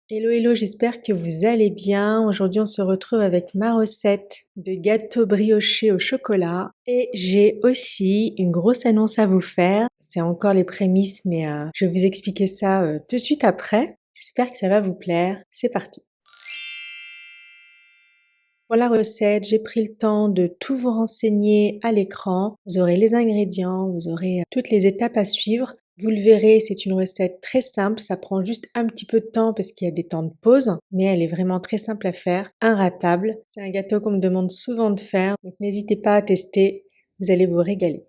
Hello hello, j'espère que vous allez bien. Aujourd'hui, on se retrouve avec ma recette de gâteau brioché au chocolat. Et j'ai aussi une grosse annonce à vous faire. C'est encore les prémices, mais je vais vous expliquer ça tout de suite après. J'espère que ça va vous plaire. C'est parti. Pour la recette, j'ai pris le temps de tout vous renseigner à l'écran. Vous aurez les ingrédients, vous aurez toutes les étapes à suivre. Vous le verrez, c'est une recette très simple, ça prend juste un petit peu de temps parce qu'il y a des temps de pause, mais elle est vraiment très simple à faire, inratable. C'est un gâteau qu'on me demande souvent de faire, donc n'hésitez pas à tester, vous allez vous régaler.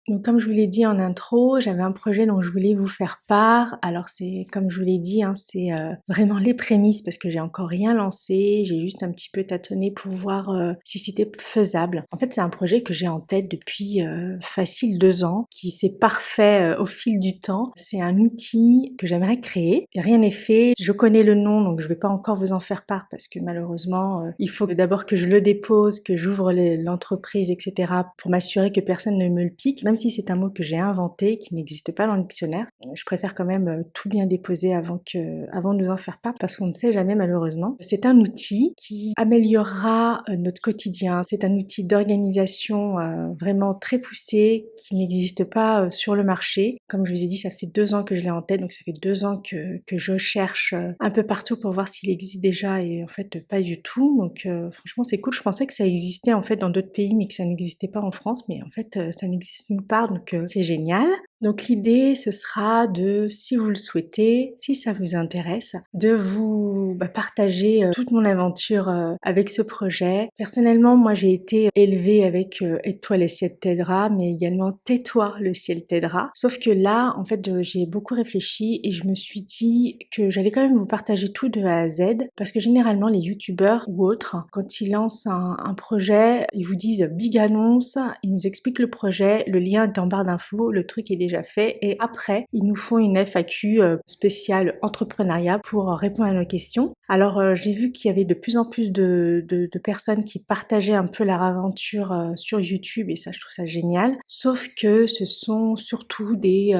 Donc comme je vous l'ai dit en intro, j'avais un projet dont je voulais vous faire part. Alors c'est comme je vous l'ai dit, c'est vraiment les prémices parce que j'ai encore rien lancé, j'ai juste un petit peu tâtonné pour voir si c'était faisable. En fait c'est un projet que j'ai en tête depuis facile 2 ans, qui s'est parfait au fil du temps. C'est un outil que j'aimerais créer. Rien n'est fait, je connais le nom donc je vais pas encore vous en faire part parce que malheureusement il faut d'abord que je le dépose, que j'ouvre l'entreprise, etc. pour m'assurer que personne ne me le pique. Même si c'est un mot que j'ai inventé, qui n'existe pas dans le dictionnaire, je préfère quand même tout bien déposer avant de nous en faire part, parce qu'on ne sait jamais malheureusement. C'est un outil qui améliorera notre quotidien. C'est un outil d'organisation vraiment très poussé, qui n'existe pas sur le marché. Comme je vous ai dit, ça fait 2 ans que je l'ai en tête, donc ça fait 2 ans que je cherche un peu partout pour voir s'il existe déjà, et en fait pas du tout. Donc franchement c'est cool. Je pensais que ça existait en fait dans d'autres pays, mais que ça n'existait pas en France, mais en fait ça n'existe nulle part, donc c'est génial. Donc l'idée, ce sera de, si vous le souhaitez, si ça vous intéresse, de vous partager toute mon aventure avec ce projet. Personnellement, moi j'ai été élevée avec Et-toi le ciel t'aidera, mais également Tais-toi le ciel t'aidera. Sauf que là, en fait, j'ai beaucoup réfléchi et je me suis dit que j'allais quand même vous partager tout de A à Z, parce que généralement les youtubeurs ou autres, quand ils lancent un projet, ils vous disent big annonce, ils nous expliquent le projet, le lien est en barre d'infos, le truc est déjà fait, et après ils nous font une FAQ spéciale entrepreneuriat pour répondre à nos questions. Alors j'ai vu qu'il y avait de plus en plus de personnes qui partageaient un peu leur aventure sur YouTube, et ça je trouve ça génial. Sauf que ce sont surtout des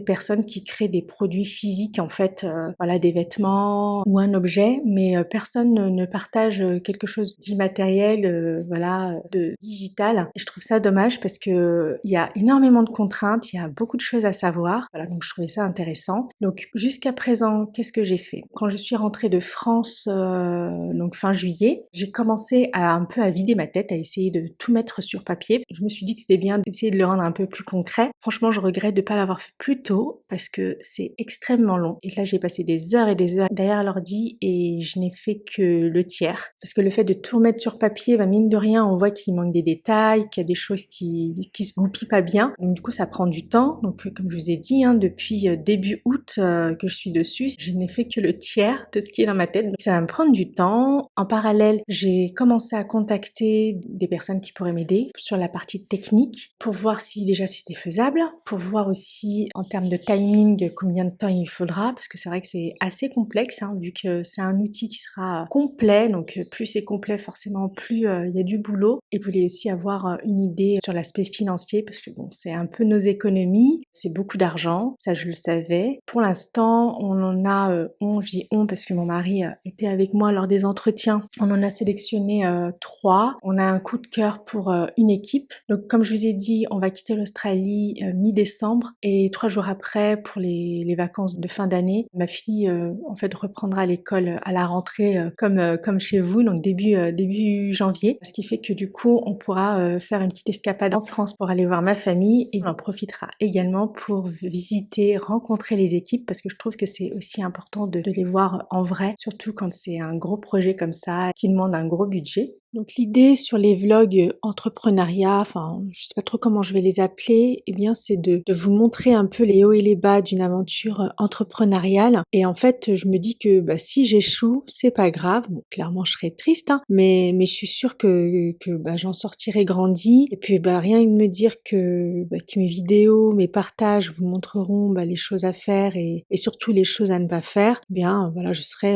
personnes qui créent des produits physiques, en fait, voilà, des vêtements ou un objet, mais personne ne partage quelque chose d'immatériel, voilà, de digital. Et je trouve ça dommage parce que il y a énormément de contraintes, il y a beaucoup de choses à savoir. Voilà, donc je trouvais ça intéressant. Donc jusqu'à présent, qu'est-ce que j'ai fait? Quand je suis rentrée de France, donc fin juillet, j'ai commencé un peu à vider ma tête, à essayer de tout mettre sur papier. Je me suis dit que c'était bien d'essayer de le rendre un peu plus concret. Franchement, je regrette de pas l'avoir fait plus tôt parce que c'est extrêmement long. Et là, j'ai passé des heures et des heures derrière l'ordi et je n'ai fait que le tiers. Parce que le fait de tout mettre sur papier, mine de rien, on voit qu'il manque des détails, qu'il y a des choses qui se goupillent pas bien. Donc du coup, ça prend du temps. Donc comme je vous ai dit, depuis début août que je suis dessus, je n'ai fait que le tiers de ce qui est dans ma tête. Donc ça va me prendre du temps. En parallèle, j'ai commencé à contacter des personnes qui pourraient m'aider sur la partie technique pour voir si déjà c'était faisable, pour voir aussi en termes de timing combien de temps il faudra, parce que c'est vrai que c'est assez complexe, vu que c'est un outil qui sera complet, donc plus c'est complet forcément plus il y a du boulot. Et vous voulez aussi avoir une idée sur l'aspect financier, parce que bon, c'est un peu nos économies, c'est beaucoup d'argent, ça je le savais. Pour l'instant, on en a, je dis on parce que mon mari était avec moi lors des entretiens, on en a sélectionné 3. On a un coup de cœur pour une équipe. Donc comme je vous ai dit, on va quitter l'Australie mi-décembre, et 3 jours après, pour les vacances de fin d'année, ma fille en fait reprendra l'école à la rentrée comme chez vous, donc début janvier. Ce qui fait que du coup, on pourra faire une petite escapade en France pour aller voir ma famille, et on en profitera également pour visiter, rencontrer les équipes, parce que je trouve que c'est aussi important de les voir en vrai, surtout quand c'est un gros projet comme ça qui demande un gros budget. Donc l'idée sur les vlogs entrepreneuriat, enfin je sais pas trop comment je vais les appeler, eh bien c'est de vous montrer un peu les hauts et les bas d'une aventure entrepreneuriale. Et en fait je me dis que si j'échoue, c'est pas grave. Bon, clairement je serai triste, mais je suis sûre que j'en sortirai grandi. Et puis rien que de me dire que mes vidéos, mes partages vous montreront les choses à faire et surtout les choses à ne pas faire, eh bien voilà, je serai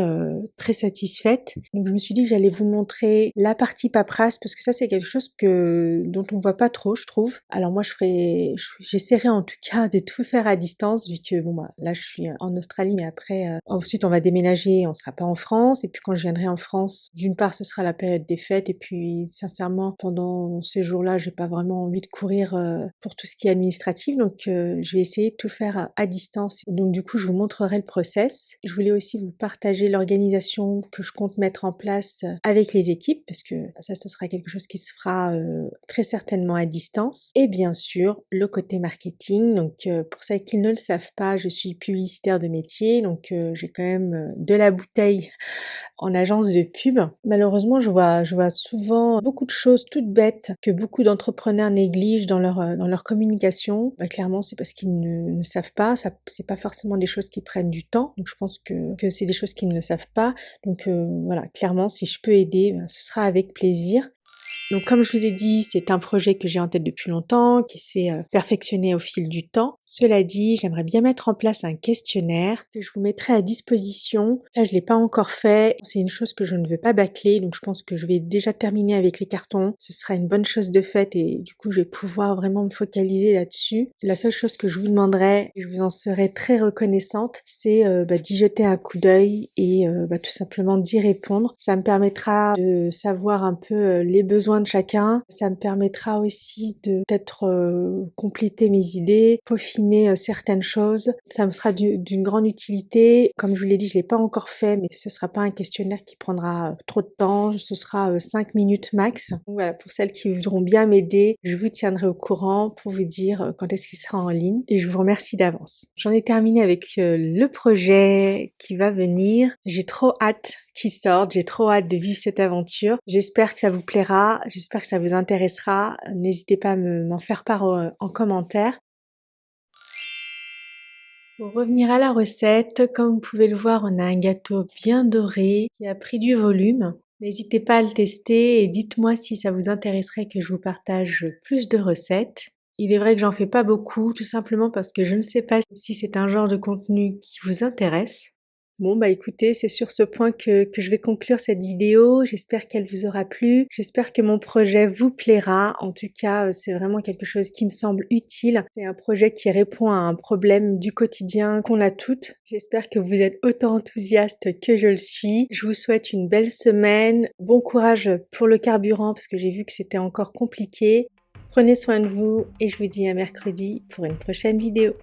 très satisfaite. Donc je me suis dit que j'allais vous montrer la partie paperasse parce que ça c'est quelque chose dont on voit pas trop, je trouve. Alors moi j'essaierai en tout cas de tout faire à distance vu que là je suis en Australie, mais après ensuite on va déménager, on sera pas en France, et puis quand je viendrai en France, d'une part ce sera la période des fêtes, et puis sincèrement pendant ces jours-là j'ai pas vraiment envie de courir pour tout ce qui est administratif, donc je vais essayer de tout faire à distance. Et donc du coup je vous montrerai le process. Je voulais aussi vous partager l'organisation que je compte mettre en place avec les équipes, parce que ça ce sera quelque chose qui se fera très certainement à distance. Et bien sûr le côté marketing, donc pour celles qui ne le savent pas, je suis publicitaire de métier, donc j'ai quand même de la bouteille en agence de pub. Malheureusement, je vois souvent beaucoup de choses toutes bêtes que beaucoup d'entrepreneurs négligent dans leur communication. Clairement, c'est parce qu'ils ne savent pas. Ça, c'est pas forcément des choses qui prennent du temps. Donc, je pense que c'est des choses qu'ils ne savent pas. Donc, voilà, clairement, si je peux aider, ce sera avec plaisir. Donc comme je vous ai dit, c'est un projet que j'ai en tête depuis longtemps, qui s'est perfectionné au fil du temps. Cela dit, j'aimerais bien mettre en place un questionnaire que je vous mettrai à disposition. Là, je l'ai pas encore fait. C'est une chose que je ne veux pas bâcler, donc je pense que je vais déjà terminer avec les cartons. Ce sera une bonne chose de faite et du coup, je vais pouvoir vraiment me focaliser là-dessus. La seule chose que je vous demanderai, et je vous en serai très reconnaissante, c'est d'y jeter un coup d'œil et tout simplement d'y répondre. Ça me permettra de savoir un peu les besoins de chacun. Ça me permettra aussi de peut-être compléter mes idées, peaufiner certaines choses. Ça me sera d'une grande utilité. Comme je vous l'ai dit, je l'ai pas encore fait, mais ce sera pas un questionnaire qui prendra trop de temps. Ce sera 5 minutes max. Donc voilà, pour celles qui voudront bien m'aider, je vous tiendrai au courant pour vous dire quand est-ce qu'il sera en ligne. Et je vous remercie d'avance. J'en ai terminé avec le projet qui va venir. J'ai trop hâte qu'il sorte. J'ai trop hâte de vivre cette aventure. J'espère que ça vous plaira. J'espère que ça vous intéressera. N'hésitez pas à m'en faire part en commentaire. Pour revenir à la recette, comme vous pouvez le voir, on a un gâteau bien doré qui a pris du volume. N'hésitez pas à le tester et dites-moi si ça vous intéresserait que je vous partage plus de recettes. Il est vrai que j'en fais pas beaucoup, tout simplement parce que je ne sais pas si c'est un genre de contenu qui vous intéresse. Bon écoutez, c'est sur ce point que je vais conclure cette vidéo. J'espère qu'elle vous aura plu. J'espère que mon projet vous plaira. En tout cas, c'est vraiment quelque chose qui me semble utile. C'est un projet qui répond à un problème du quotidien qu'on a toutes. J'espère que vous êtes autant enthousiaste que je le suis. Je vous souhaite une belle semaine. Bon courage pour le carburant parce que j'ai vu que c'était encore compliqué. Prenez soin de vous et je vous dis à mercredi pour une prochaine vidéo.